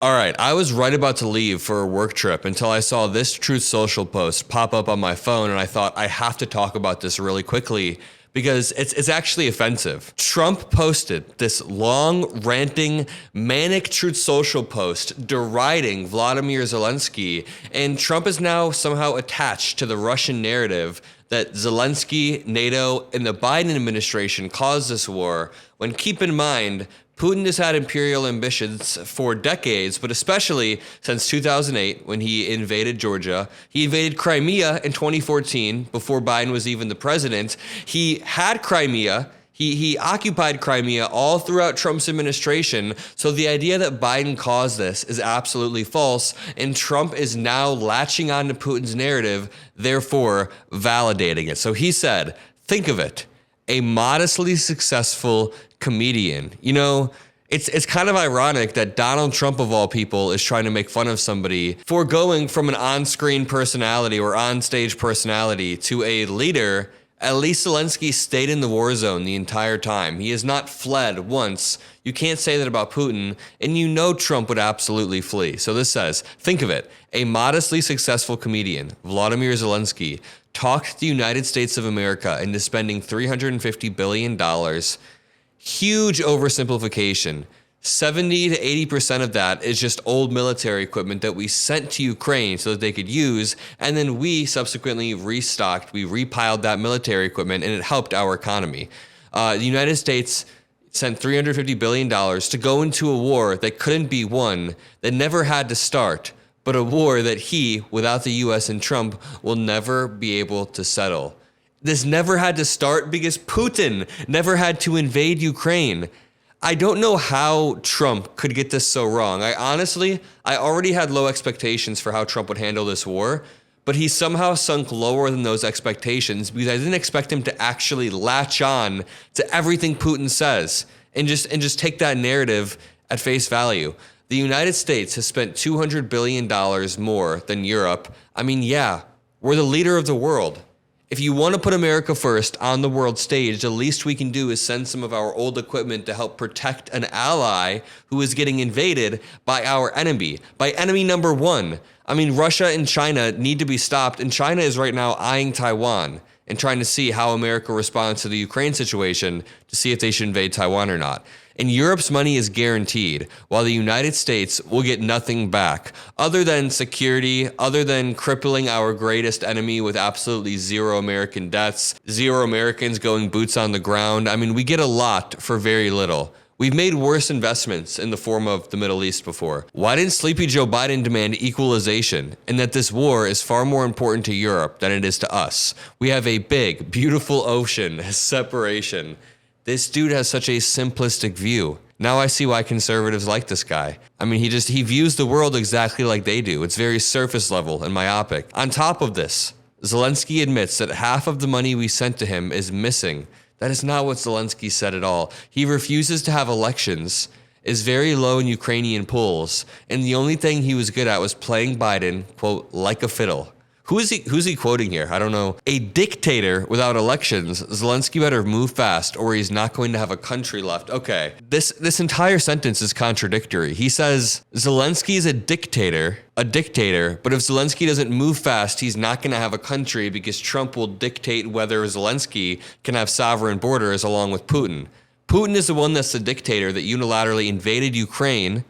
All right, I was right about to leave for a work trip until I saw this Truth Social post pop up on my phone, and I thought I have to talk about this really quickly because it's actually offensive. Trump posted this long, ranting, manic Truth Social post deriding Vladimir Zelenskyy, and Trump is now somehow attached to the Russian narrative that Zelenskyy, NATO, and the Biden administration caused this war, when keep in mind, Putin has had imperial ambitions for decades, but especially since 2008 when he invaded Georgia. He invaded Crimea in 2014 before Biden was even the president. He had Crimea. He occupied Crimea all throughout Trump's administration. So the idea that Biden caused this is absolutely false. And Trump is now latching on to Putin's narrative, therefore validating it. So he said, think of it, a modestly successful comedian. You know, it's kind of ironic that Donald Trump, of all people, is trying to make fun of somebody for going from an on-screen personality or on-stage personality to a leader. At least Zelenskyy stayed in the war zone the entire time. He has not fled once. You can't say that about Putin, and you know Trump would absolutely flee. So this says, think of it, a modestly successful comedian, Vladimir Zelenskyy, talked the United States of America into spending $350 billion. Huge oversimplification. 70 to 80% of that is just old military equipment that we sent to Ukraine so that they could use, and then we subsequently restocked, we repiled that military equipment, and it helped our economy. The United States sent $350 billion to go into a war that couldn't be won, that never had to start, but a war that he, without the US and Trump, will never be able to settle. This never had to start because Putin never had to invade Ukraine. I don't know how Trump could get this so wrong. I already had low expectations for how Trump would handle this war, but he somehow sunk lower than those expectations because I didn't expect him to actually latch on to everything Putin says and just take that narrative at face value. The United States has spent $200 billion more than Europe. I mean, yeah, we're the leader of the world. If you want to put America first on the world stage, the least we can do is send some of our old equipment to help protect an ally who is getting invaded by our enemy, by enemy number one. I mean, Russia and China need to be stopped, and China is right now eyeing Taiwan and trying to see how America responds to the Ukraine situation to see if they should invade Taiwan or not. And Europe's money is guaranteed, while the United States will get nothing back, other than security, other than crippling our greatest enemy with absolutely zero American deaths, zero Americans going boots on the ground. I mean, we get a lot for very little. We've made worse investments in the form of the Middle East before. Why didn't sleepy Joe Biden demand equalization and that this war is far more important to Europe than it is to us? We have a big, beautiful ocean separation. This dude has such a simplistic view. Now I see why conservatives like this guy. I mean, he views the world exactly like they do. It's very surface level and myopic. On top of this, Zelenskyy admits that half of the money we sent to him is missing. That is not what Zelenskyy said at all. He refuses to have elections, is very low in Ukrainian polls, and the only thing he was good at was playing Biden, quote, like a fiddle. Who's he quoting here? I don't know. A dictator without elections. Zelenskyy better move fast or he's not going to have a country left. Okay, this entire sentence is contradictory. He says Zelenskyy is a dictator, but if Zelenskyy doesn't move fast, he's not going to have a country because Trump will dictate whether Zelenskyy can have sovereign borders along with Putin. Putin is the one that's the dictator that unilaterally invaded Ukraine,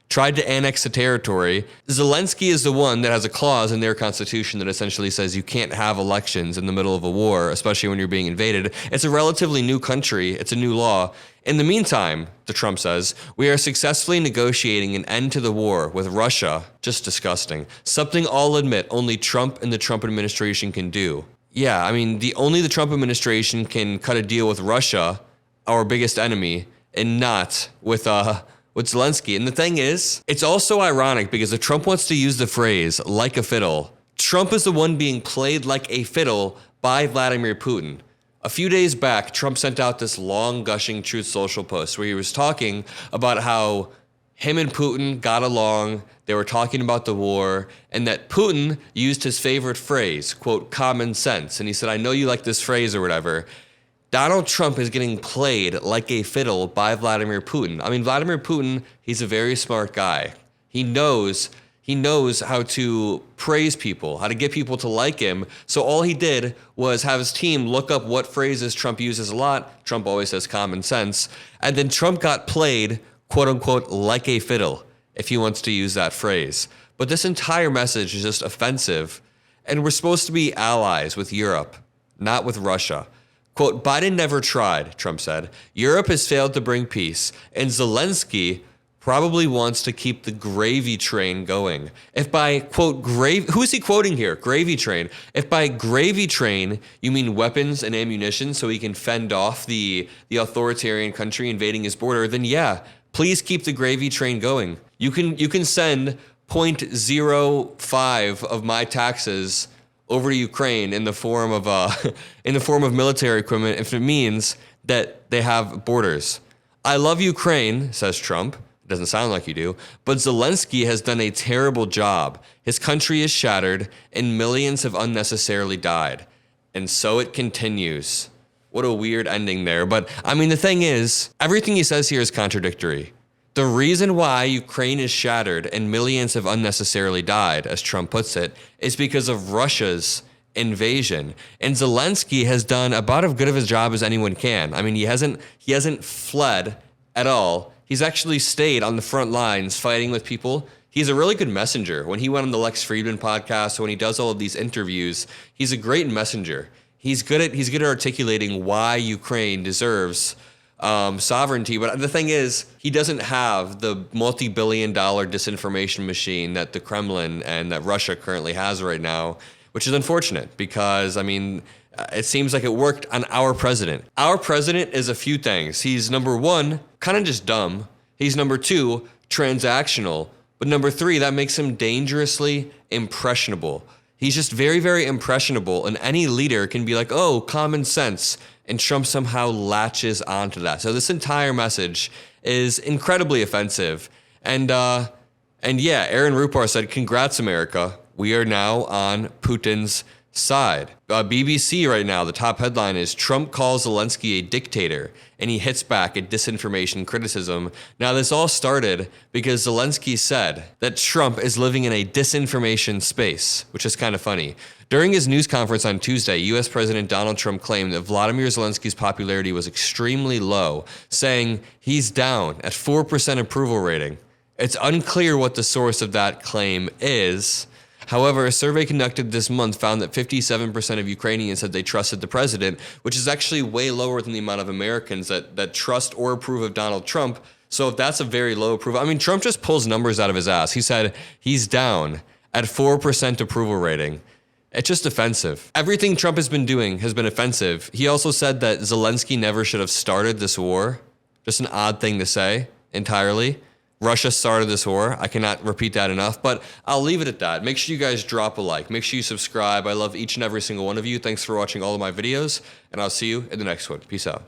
tried to annex the territory. Zelenskyy is the one that has a clause in their constitution that essentially says you can't have elections in the middle of a war, especially when you're being invaded. It's a relatively new country. It's a new law. In the meantime, the Trump says, we are successfully negotiating an end to the war with Russia. Just disgusting. Something I'll admit only Trump and the Trump administration can do. Yeah, I mean, only the Trump administration can cut a deal with Russia, our biggest enemy, and not with Zelenskyy. And the thing is, it's also ironic because if Trump wants to use the phrase like a fiddle, Trump is the one being played like a fiddle by Vladimir Putin. A few days back, Trump sent out this long gushing Truth Social post where he was talking about how him and Putin got along, they were talking about the war, and that Putin used his favorite phrase, quote, common sense. And he said, I know you like this phrase or whatever. Donald Trump is getting played like a fiddle by Vladimir Putin. I mean, Vladimir Putin, he's a very smart guy. He knows how to praise people, how to get people to like him. So all he did was have his team look up what phrases Trump uses a lot. Trump always says common sense. And then Trump got played, quote unquote, like a fiddle, if he wants to use that phrase. But this entire message is just offensive. And we're supposed to be allies with Europe, not with Russia. Quote, Biden never tried, Trump said. Europe has failed to bring peace. And Zelenskyy probably wants to keep the gravy train going. If by, quote, who is he quoting here? Gravy train. If by gravy train, you mean weapons and ammunition so he can fend off the authoritarian country invading his border, then yeah, please keep the gravy train going. You can send 0.05 of my taxes over to Ukraine in the form of military equipment if it means that they have borders. I love Ukraine, says Trump. Doesn't sound like you do, but Zelenskyy has done a terrible job. His country is shattered and millions have unnecessarily died. And so it continues. What a weird ending there. But I mean, the thing is, everything he says here is contradictory. The reason why Ukraine is shattered and millions have unnecessarily died, as Trump puts it, is because of Russia's invasion. And Zelenskyy has done about as good of a job as anyone can. I mean, he hasn't fled at all. He's actually stayed on the front lines fighting with people. He's a really good messenger. When he went on the Lex Friedman podcast, when he does all of these interviews, he's a great messenger. He's good at articulating why Ukraine deserves sovereignty. But the thing is, he doesn't have the multi-billion-dollar disinformation machine that the Kremlin and that Russia currently has right now, which is unfortunate because, I mean, it seems like it worked on our president. Our president is a few things. He's number one, kind of just dumb. He's number two, transactional. But number three, that makes him dangerously impressionable. He's just very, very impressionable. And any leader can be like, oh, common sense. And Trump somehow latches onto that. So this entire message is incredibly offensive. And yeah, Aaron Rupar said, congrats, America. We are now on Putin's side. BBC right now, the top headline is Trump calls Zelenskyy a dictator, and he hits back at disinformation criticism. Now, this all started because Zelenskyy said that Trump is living in a disinformation space, which is kind of funny. During his news conference on Tuesday, U.S. President Donald Trump claimed that Vladimir Zelenskyy's popularity was extremely low, saying he's down at 4% approval rating. It's unclear what the source of that claim is. However, a survey conducted this month found that 57% of Ukrainians said they trusted the president, which is actually way lower than the amount of Americans that trust or approve of Donald Trump. So if that's a very low approval, I mean, Trump just pulls numbers out of his ass. He said he's down at 4% approval rating. It's just offensive. Everything Trump has been doing has been offensive. He also said that Zelenskyy never should have started this war. Just an odd thing to say entirely. Russia started this war. I cannot repeat that enough, but I'll leave it at that. Make sure you guys drop a like. Make sure you subscribe. I love each and every single one of you. Thanks for watching all of my videos, and I'll see you in the next one. Peace out.